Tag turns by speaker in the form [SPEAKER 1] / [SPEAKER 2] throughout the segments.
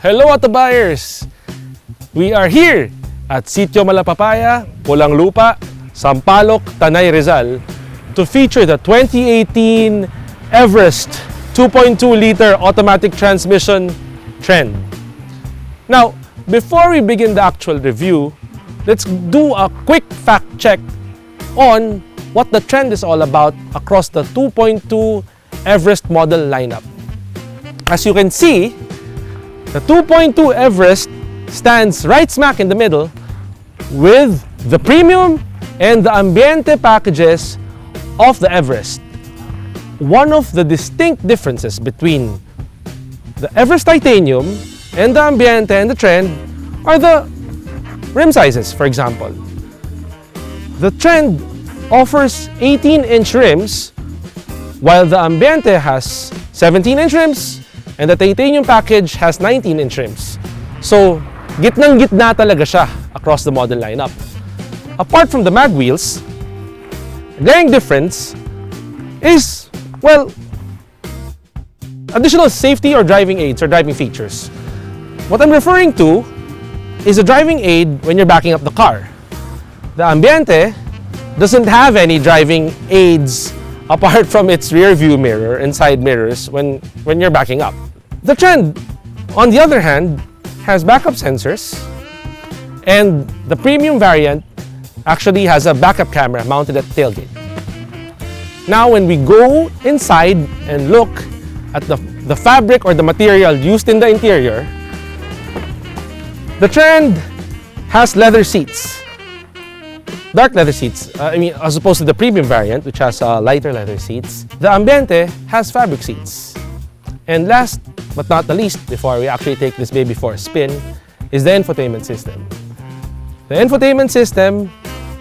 [SPEAKER 1] Hello Autobuyers! We are here at Sitio Malapapaya, Pulang Lupa, Sampaloc, Tanay, Rizal to feature the 2018 Everest 2.2-liter automatic transmission Trend. Now, before we begin the actual review, let's do a quick fact check on what the Trend is all about across the 2.2 Everest model lineup. As you can see, the 2.2 Everest stands right smack in the middle with the Premium and the Ambiente packages of the Everest. One of the distinct differences between the Everest Titanium and the Ambiente and the Trend are the rim sizes, for example. The Trend offers 18-inch rims while the Ambiente has 17-inch rims and the Titanium package has 19-inch rims. So, gitnang-gitna talaga siya across the model lineup. Apart from the mag wheels, the glaring difference is, well, additional safety or driving aids or driving features. What I'm referring to is a driving aid when you're backing up the car. The Ambiente doesn't have any driving aids apart from its rear view mirror and side mirrors when you're backing up. The Trend, on the other hand, has backup sensors, and the Premium variant actually has a backup camera mounted at the tailgate. Now, when we go inside and look at the fabric or the material used in the interior, the Trend has leather seats, dark leather seats, as opposed to the Premium variant, which has lighter leather seats. The Ambiente has fabric seats. And last but not the least, before we actually take this baby for a spin, is the infotainment system. The infotainment system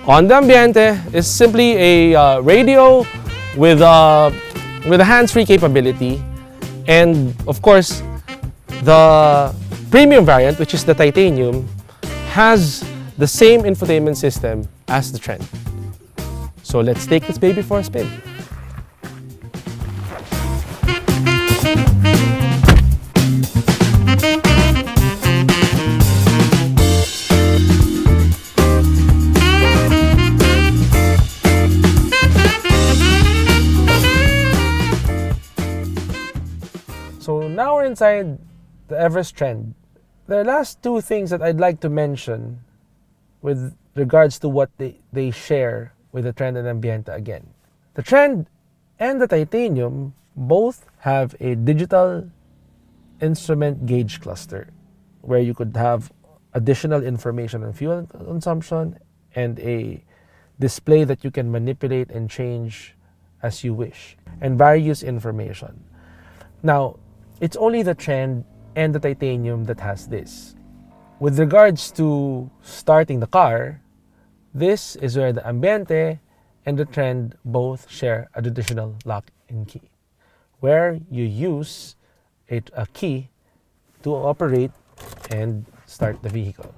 [SPEAKER 1] on the Ambiente is simply a radio with a hands-free capability, and of course, the Premium variant, which is the Titanium, has the same infotainment system as the Trend. So let's take this baby for a spin. So now we're inside the Everest Trend. The last two things that I'd like to mention with regards to what they share with the Trend and Ambiente again. The Trend and the Titanium both have a digital instrument gauge cluster where you could have additional information on fuel consumption and a display that you can manipulate and change as you wish, and various information. Now, it's only the Trend and the Titanium that has this. With regards to starting the car, this is where the Ambiente and the Trend both share a traditional lock and key, where you use a key to operate and start the vehicle.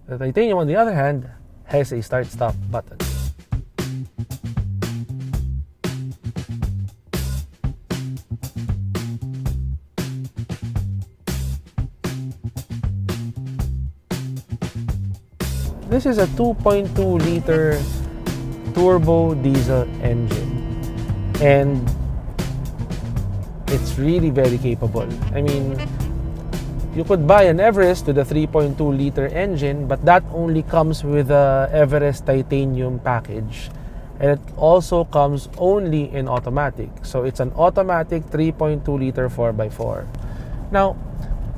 [SPEAKER 1] The Titanium, on the other hand, has a start-stop button. This is a 2.2-liter turbo diesel engine, and it's really very capable. I mean, you could buy an Everest with a 3.2-liter engine, but that only comes with the Everest Titanium package, and it also comes only in automatic. So it's an automatic 3.2-liter 4x4. Now,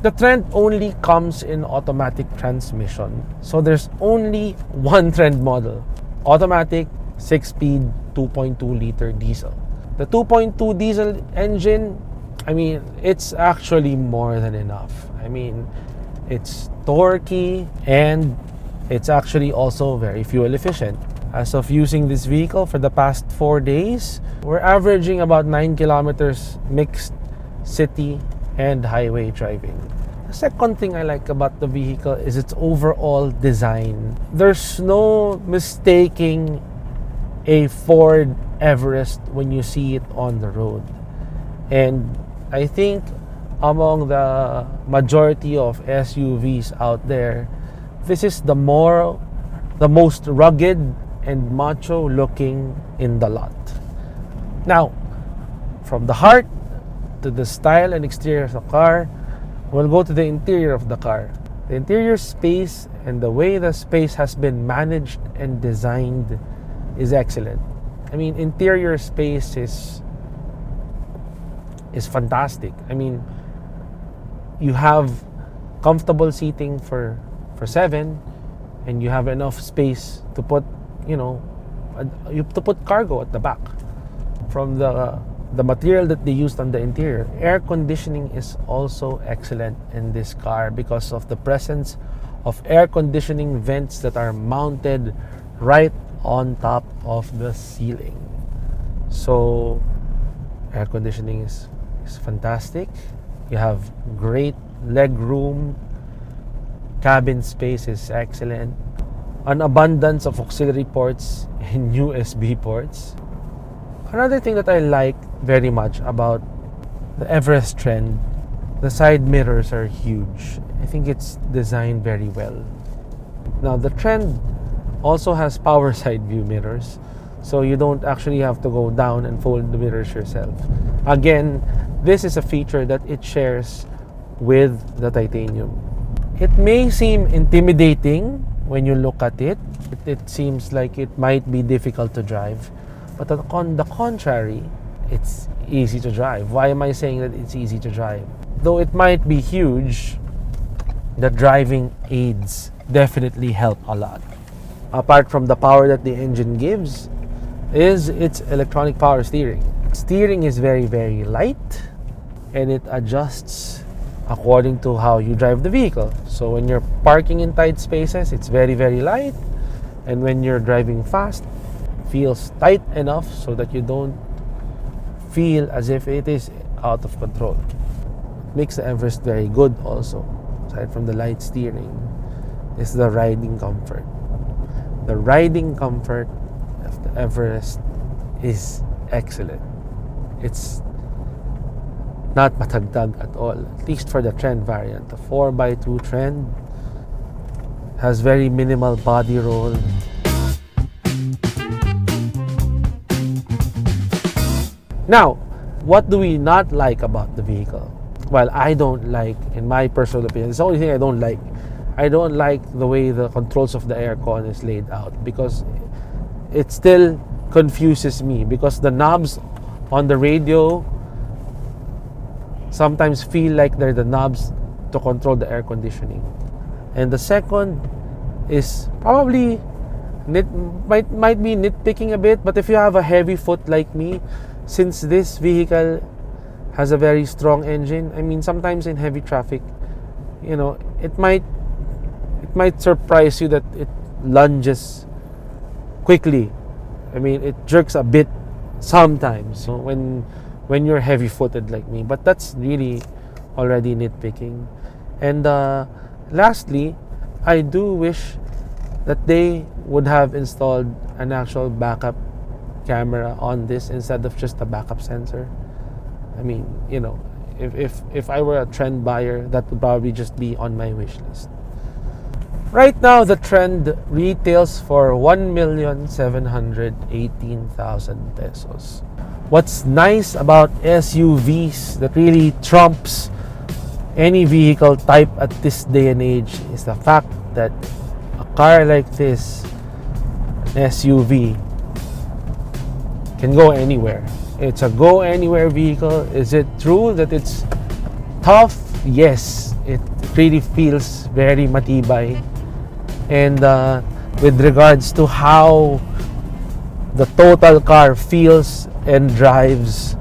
[SPEAKER 1] the Trend only comes in automatic transmission. So there's only one Trend model, automatic 6-speed 2.2-liter diesel. The 2.2 diesel engine, I mean, it's actually more than enough. I mean, it's torquey and it's actually also very fuel efficient. As of using this vehicle for the past 4 days, we're averaging about 9 kilometers mixed city and highway driving. The second thing I like about the vehicle is its overall design. There's no mistaking a Ford Everest when you see it on the road. And I think among the majority of SUVs out there, this is the most rugged and macho looking in the lot. Now, from the heart to the style and exterior of the car, we'll go to the interior of the car. The interior space and the way the space has been managed and designed is excellent. I mean, interior space is fantastic. I mean, you have comfortable seating for 7, and you have enough space to put, to put cargo at the back. From the material that they used on the interior, air conditioning is also excellent in this car because of the presence of air conditioning vents that are mounted right on top of the ceiling. So air conditioning is fantastic. You have great leg room. Cabin space is excellent. An abundance of auxiliary ports and USB ports. Another thing that I like very much about the Everest Trend, the side mirrors are huge. I think it's designed very well. Now, the Trend also has power side view mirrors, so you don't actually have to go down and fold the mirrors yourself. Again, this is a feature that it shares with the titanium. It may seem intimidating when you look at it. It seems like it might be difficult to drive. But on the contrary, it's easy to drive. Why am I saying that it's easy to drive? Though it might be huge, the driving aids definitely help a lot. Apart from the power that the engine gives, is its electronic power steering. Steering is very, very light, and it adjusts according to how you drive the vehicle. So when you're parking in tight spaces, it's very, very light. And when you're driving fast, it feels tight enough so that you don't feel as if it is out of control. It makes the Everest very good also. Aside from the light steering, is the riding comfort. The riding comfort of the Everest is excellent. It's not matagdag at all, at least for the Trend variant. The 4x2 Trend has very minimal body roll. Now, what do we not like about the vehicle? Well, I don't like, in my personal opinion, it's the only thing I don't like. I don't like the way the controls of the aircon is laid out, because it still confuses me, because the knobs on the radio sometimes feel like they're the knobs to control the air conditioning. And the second is probably might be nitpicking a bit, but if you have a heavy foot like me, since this vehicle has a very strong engine, I mean, sometimes in heavy traffic, it might surprise you that it lunges quickly. I mean, it jerks a bit sometimes when you're heavy-footed like me, but that's really already nitpicking. And lastly, I do wish that they would have installed an actual backup camera on this instead of just a backup sensor. I mean, if I were a Trend buyer, that would probably just be on my wish list. Right now, the Trend retails for 1,718,000 pesos. What's nice about SUVs that really trumps any vehicle type at this day and age is the fact that a car like this, SUV, can go anywhere. It's a go anywhere vehicle. Is it true that it's tough? Yes, it really feels very matibay. And with regards to how the total car feels and drives,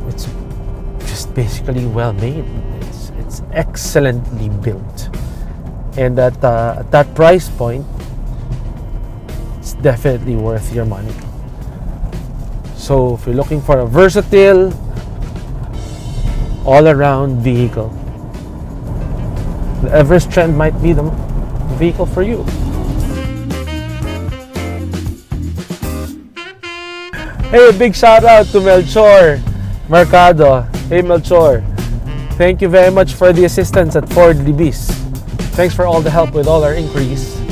[SPEAKER 1] it's just basically well made. It's excellently built, and at that price point, it's definitely worth your money. So if you're looking for a versatile, all-around vehicle, the Everest Trend might be the vehicle for you. Hey, a big shout out to Melchor Mercado. Hey Melchor, thank you very much for the assistance at Ford Libis. Thanks for all the help with all our inquiries.